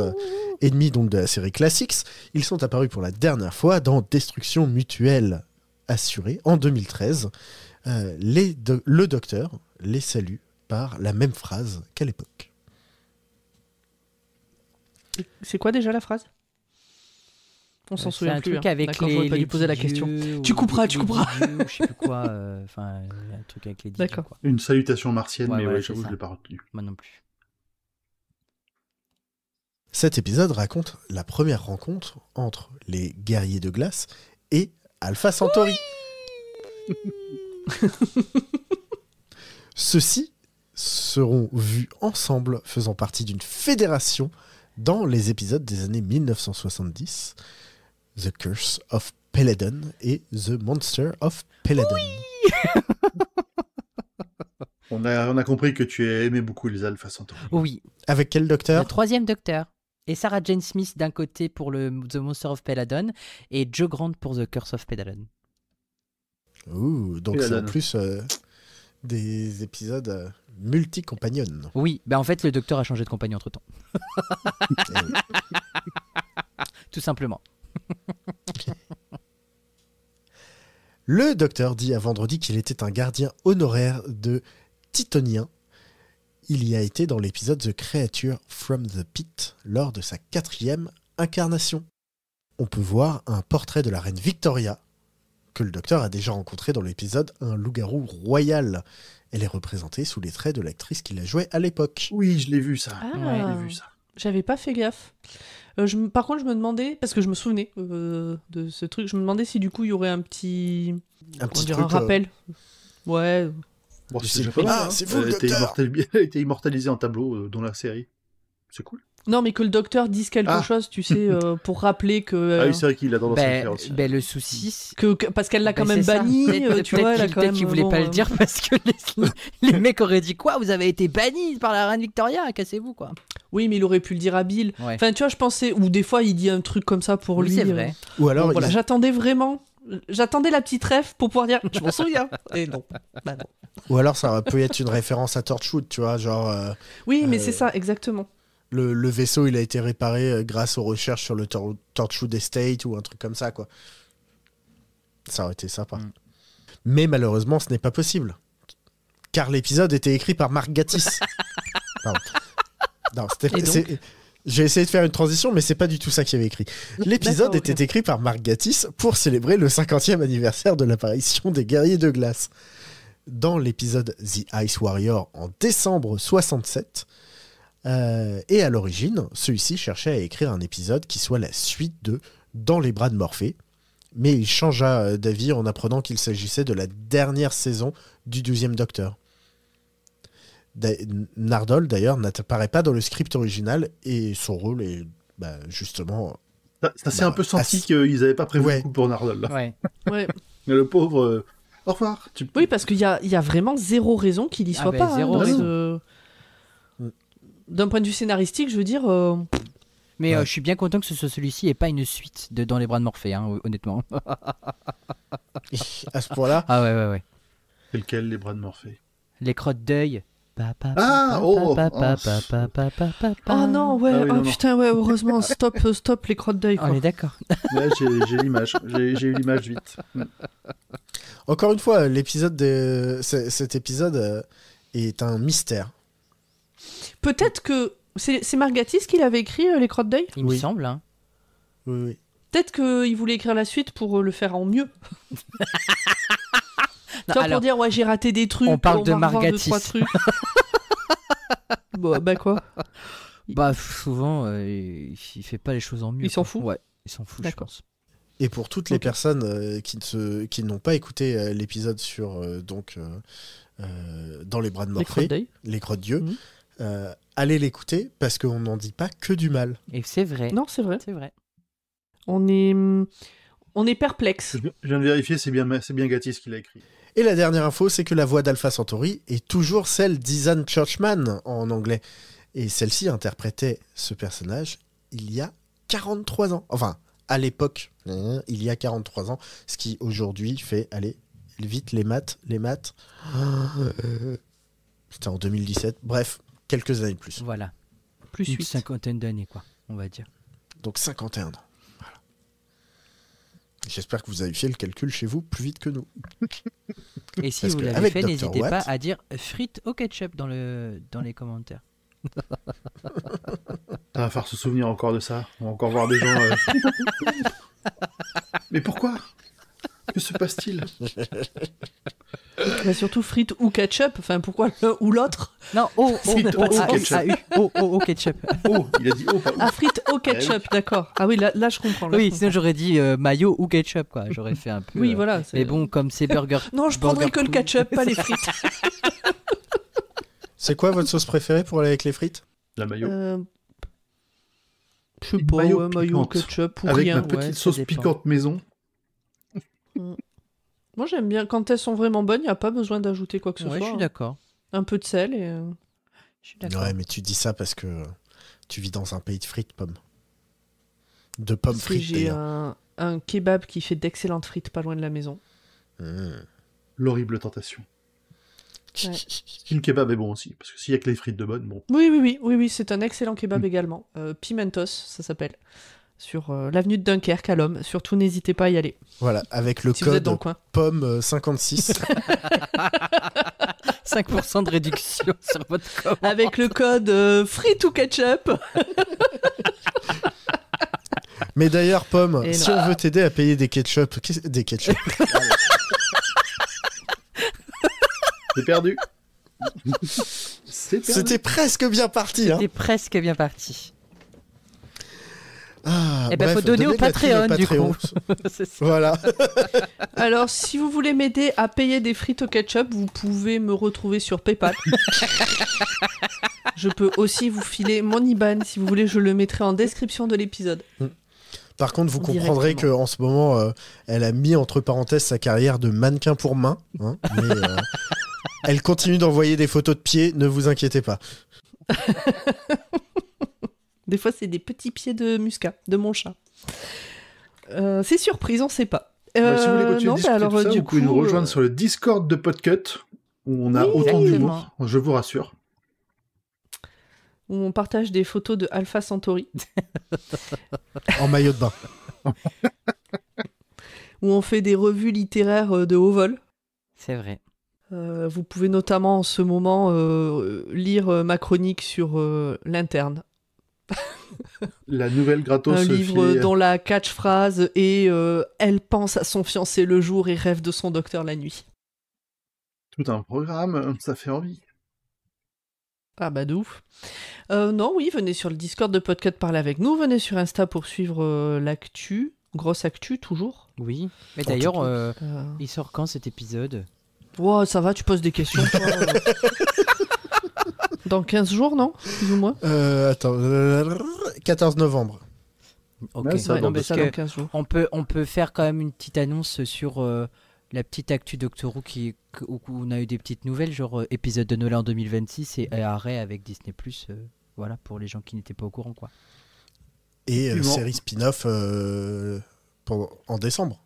ennemis donc de la série Classics. Ils sont apparus pour la dernière fois dans Destruction mutuelle assurée en 2013. Le docteur les salue par la même phrase qu'à l'époque. C'est quoi déjà la phrase? On s'en C'est souvient un plus. truc hein. avec D'accord, les, j'aurais pas les dû poser la petits question. dieux, Tu ou couperas, les tu couperas. dieux, ou je sais plus quoi. Enfin, un truc avec les dieux. D'accord. Quoi. Une salutation martienne, Ouais, mais ouais, ouais, c'est j'avoue, ça. je l'ai pas retenu. Moi non plus. Cet épisode raconte la première rencontre entre les guerriers de glace et Alpha Centauri. Ceux-ci seront vus ensemble faisant partie d'une fédération dans les épisodes des années 1970, The Curse of Peladon et The Monster of Peladon. Oui. On a compris que tu aimais beaucoup les Alpha Centauri. Oui, Avec quel le docteur? 3e docteur. Et Sarah Jane Smith d'un côté pour The Monster of Peladon et Joe Grant pour The Curse of Peladon. Ouh, donc c'est en Peladon. plus des épisodes multi-compagnons. Oui, en fait le docteur a changé de compagnie entre temps. Eh oui. Tout simplement. Le docteur dit à Vendredi qu'il était un gardien honoraire de Titonien. Il y a été dans l'épisode The Creature from the Pit lors de sa 4e incarnation. On peut voir un portrait de la reine Victoria que le docteur a déjà rencontré dans l'épisode Un loup-garou royal. Elle est représentée sous les traits de l'actrice qui la jouait à l'époque. Oui, je l'ai vu ça. Ah. Je l'ai vu ça. J'avais pas fait gaffe. Par contre, je me demandais, parce que je me souvenais de ce truc, je me demandais si du coup il y aurait un petit. Un petit un truc, rappel. Ouais. Bon, Du c'est déjà style, pas mal, ah, hein. c'est vous, le Elle a été docteur. elle a été immortalisée en tableau dans la série. C'est cool. Non, mais que le docteur dise quelque Ah. chose, tu sais, pour rappeler que. Ah oui, c'est vrai qu'il a tendance à le faire aussi. Le souci, c'est- Parce qu'elle l'a quand Ben, même c'est ça. banni, Peut-être- tu vois, elle a peut-être quand qu'il- même. peut-être qu'il voulait bon, pas le dire parce que les mecs auraient dit quoi? Vous avez été banni par la reine Victoria, cassez-vous quoi. Oui, mais il aurait pu le dire à Bill. Ouais. Enfin, tu vois, je pensais. Ou des fois, il dit un truc comme ça pour Oui, lui. c'est vrai. Ou alors, Bon, voilà, il- j'attendais vraiment. J'attendais la petite ref pour pouvoir dire. Je m'en souviens. Et non. Bah non. ou alors ça peut être une référence à Torchwood, tu vois, genre Oui, mais c'est ça, exactement. le vaisseau il a été réparé grâce aux recherches sur le Torchwood Estate ou un truc comme ça, quoi. Ça aurait été sympa. Mm. Mais malheureusement, ce n'est pas possible. Car l'épisode était écrit par Mark Gatiss. Pardon. Non, Et donc j'ai essayé de faire une transition, mais c'est pas du tout ça qu'il y avait écrit. L'épisode D'accord, ok. était écrit par Mark Gatiss pour célébrer le 50e anniversaire de l'apparition des Guerriers de Glace. Dans l'épisode The Ice Warrior en décembre 67, et à l'origine, celui-ci cherchait à écrire un épisode qui soit la suite de Dans les bras de Morphée, mais il changea d'avis en apprenant qu'il s'agissait de la dernière saison du 12e Docteur. Nardole, d'ailleurs, n'apparaît pas dans le script original et son rôle est justement... Ça s'est un peu senti assez- qu'ils n'avaient pas prévu Ouais. le coup pour Nardole. Là. Ouais. Ouais. Mais le pauvre, au revoir. Oui, parce qu'il y a vraiment zéro raison qu'il y soit ben, pas. zéro dans raison. ce- D'un point de vue scénaristique, je veux dire. Mais Ouais. je suis bien content que ce soit celui-ci et pas une suite de Dans les bras de Morphée, hein, honnêtement. À ce point-là, Ah ouais. C'est lequel, les bras de Morphée? Les crottes d'œil. Ah, oh, Oh non, ouais, Ah oui, non, non. putain, ouais, heureusement, stop les crottes d'œil. On quoi. est d'accord. Là, j'ai l'image. J'ai eu l'image vite. encore une fois, cet épisode est un mystère. Peut-être que. C'est Margatis qui l'avait écrit, les crottes d'œil. Il me Oui. semble. Hein. Oui, oui. Peut-être qu'il voulait écrire la suite pour le faire en mieux. Non, Toi, alors, pour dire, ouais, j'ai raté des trucs. on parle de va revoir deux, Margatis. trois trucs. Bon, bah quoi. souvent, il fait pas les choses en mieux. Il s'en quoi. fout. Ouais, il s'en fout, je D'accord. pense. Et pour toutes les Ok. personnes qui n'ont pas écouté l'épisode sur Dans les bras de Les crottes Morphée, d'œil. les crottes d'yeux, Mhm. allez l'écouter parce qu'on n'en dit pas que du mal. Et c'est vrai. Non, c'est vrai. C'est vrai. On est perplexe. Je viens de vérifier, c'est bien Gatiss qui l'a écrit. Et la dernière info, c'est que la voix d'Alpha Centauri est toujours celle d'Ethan Churchman en anglais. Et celle-ci interprétait ce personnage il y a 43 ans. Enfin, à l'époque, il y a 43 ans. Ce qui aujourd'hui fait, allez, vite les maths. C'était en 2017. Bref, quelques années de plus. Voilà. Plus Une 8. cinquantaine d'années, quoi, on va dire. Donc 51 ans. Voilà. J'espère que vous avez fait le calcul chez vous plus vite que nous. Et si Parce vous que l'avez avec fait, Dr. n'hésitez Watt- pas à dire frites au ketchup dans les commentaires. Ça va faire se souvenir encore de ça. On va encore voir des gens. Mais pourquoi? Que se passe-t-il? Bah, surtout frites ou ketchup. Enfin, pourquoi l'un ou l'autre? Non, Frites au ketchup. au ketchup. Oh, il a dit oh, pas Ah, frites au ketchup, d'accord. Ah oui, là je comprends. là, Oui, je sinon j'aurais dit mayo ou ketchup, quoi. J'aurais fait un peu. comprends. Oui, voilà. c'est- Mais bon, comme c'est burger. Non, je prendrais que le Burger ketchup, pas les frites. C'est quoi votre sauce préférée pour aller avec les frites? la maillot. Je sais Une pas, mayo ouais, mayo, piquante. ketchup ou Avec rien. ma petite ouais, ça sauce dépend. piquante maison. Moi, j'aime bien. Quand elles sont vraiment bonnes, il n'y a pas besoin d'ajouter quoi que ce Ouais, je soit. suis hein. d'accord. Un peu de sel et... Je suis d'accord. Ouais, mais tu dis ça parce que tu vis dans un pays de frites, pommes. De pommes Si frites, j'ai d'ailleurs. un kebab qui fait d'excellentes frites pas loin de la maison. Mmh. L'horrible tentation. Ouais. Le kebab est bon aussi, parce que s'il y a que les frites de bonne, bon. Oui, c'est un excellent kebab également. Pimentos, ça s'appelle. Sur l'avenue de Dunkerque à l'Homme. Surtout, n'hésitez pas à y aller. Voilà, avec le Si vous êtes code dans le coin. pomme 56. 5% de réduction sur votre commande. Avec le code frites ou ketchup. Mais d'ailleurs, pomme, Et si non. on veut t'aider à payer des ketchup, des ketchup. C'est perdu. C'est perdu. C'était presque bien parti. Hein. C'était presque bien parti. Ah, Eh ben, bref, faut donner au donnez de la thune Patreon, du coup. C'est ça. Voilà. Alors, si vous voulez m'aider à payer des frites au ketchup, vous pouvez me retrouver sur PayPal. Je peux aussi vous filer mon IBAN. Si vous voulez, je le mettrai en description de l'épisode. Par contre, vous Directement. comprendrez qu'en ce moment, elle a mis entre parenthèses sa carrière de mannequin pour main. Hein, mais elle continue d'envoyer des photos de pieds, ne vous inquiétez pas. Des fois, c'est des petits pieds de muscat, de mon chat. C'est surprise, on sait pas. Ouais, si vous voulez continuer non, à discuter alors, de ça, du vous pouvez nous coup, rejoindre sur le Discord de Podcut, où on a Oui, autant exactement. d'humour, je vous rassure. où on partage des photos de Alpha Centauri, En maillot de bain. où on fait des revues littéraires de haut vol. C'est vrai. Vous pouvez notamment en ce moment lire ma chronique sur l'interne. La nouvelle gratos Un livre filée- dont la catchphrase est elle pense à son fiancé le jour et rêve de son docteur la nuit. Tout un programme, ça fait envie. Ah bah de ouf. Non, oui, venez sur le Discord de Podcast parler avec nous, venez sur Insta pour suivre l'actu, grosse actu toujours. Oui. Mais En d'ailleurs, tout cas. il sort quand cet épisode? Wow, ça va, tu poses des questions toi, Dans 15 jours, non? Plus ou moins. Attends, 14 novembre. Ok. Ouais, ça Ouais, va, non, mais parce ça que dans 15 jours. on peut faire quand même une petite annonce sur la petite actu Doctor Who où on a eu des petites nouvelles, genre épisode de Noël en 2026 et arrêt avec Disney+. Voilà, pour les gens qui n'étaient pas au courant, quoi. Et Effectivement. série spin-off en décembre.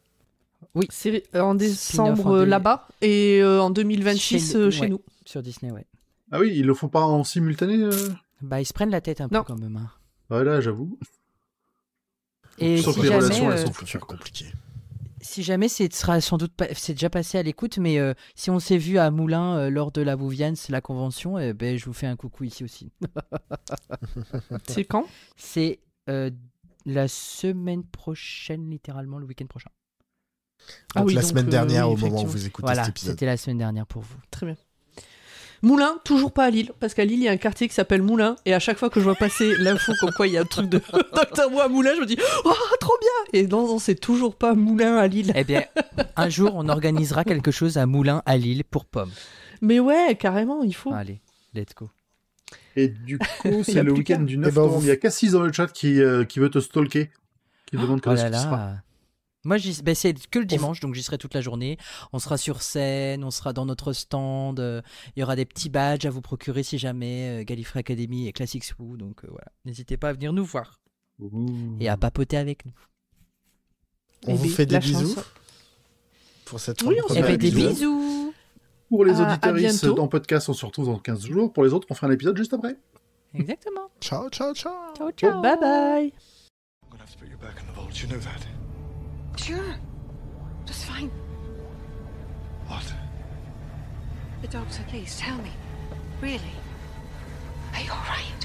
C'est en décembre Spin-off en là-bas et en 2026 chez ouais, nous. Sur Disney, ouais. Ah oui, ils le font pas en simultané Bah, ils se prennent la tête un Non. peu quand même. Hein. Voilà, j'avoue. Et Sauf si que les jamais, relations, elles C'est sont plus futures. compliqué. si jamais sera sans doute c'est déjà passé à l'écoute, mais si on s'est vu à Moulins lors de la Bouviane, c'est la convention, ben, je vous fais un coucou ici aussi. C'est quand? C'est la semaine prochaine, littéralement, le week-end prochain. Ah Donc oui, la donc, semaine dernière, oui, au moment où effectivement. vous écoutez Voilà, cet épisode. c'était la semaine dernière pour vous. Très bien. Moulins, toujours pas à Lille, parce qu'à Lille, il y a un quartier qui s'appelle Moulins, et à chaque fois que je vois passer l'info comme quoi il y a un truc de Docteur Who à Moulins, je me dis « Oh, trop bien !» Et non, c'est toujours pas Moulins à Lille. Eh bien, un jour, on organisera quelque chose à Moulins, à Lille, pour Pomme. Mais ouais, carrément, il faut. Allez, let's go. Et du coup, Il y c'est a le plus week-end qu'à. du 9 Eh ben, novembre. vous- Il y a Cassis dans le chat qui veut te stalker. Qui demande quand Oh est-ce là que tu seras. là. Moi, c'est que le dimanche, donc j'y serai toute la journée. On sera sur scène, on sera dans notre stand. Il y aura des petits badges à vous procurer si jamais. Gallifrey Academy et Classics Who. Donc voilà, n'hésitez pas à venir nous voir Ouh. et à papoter avec nous. On Eh vous ben, fait des la bisous chance. pour cette Oui, fin de on se Eh première ben, des bisous. bisous. Pour les À auditeuristes bientôt. dans podcast, on se retrouve dans 15 jours. Pour les autres, on fait un épisode juste après. Exactement. Ciao, ciao, ciao. Ciao, ciao. Bye bye. I'm gonna have to put you back in the vault. You know that. Sure. Just fine. What? The doctor, please tell me. Really? Are you alright?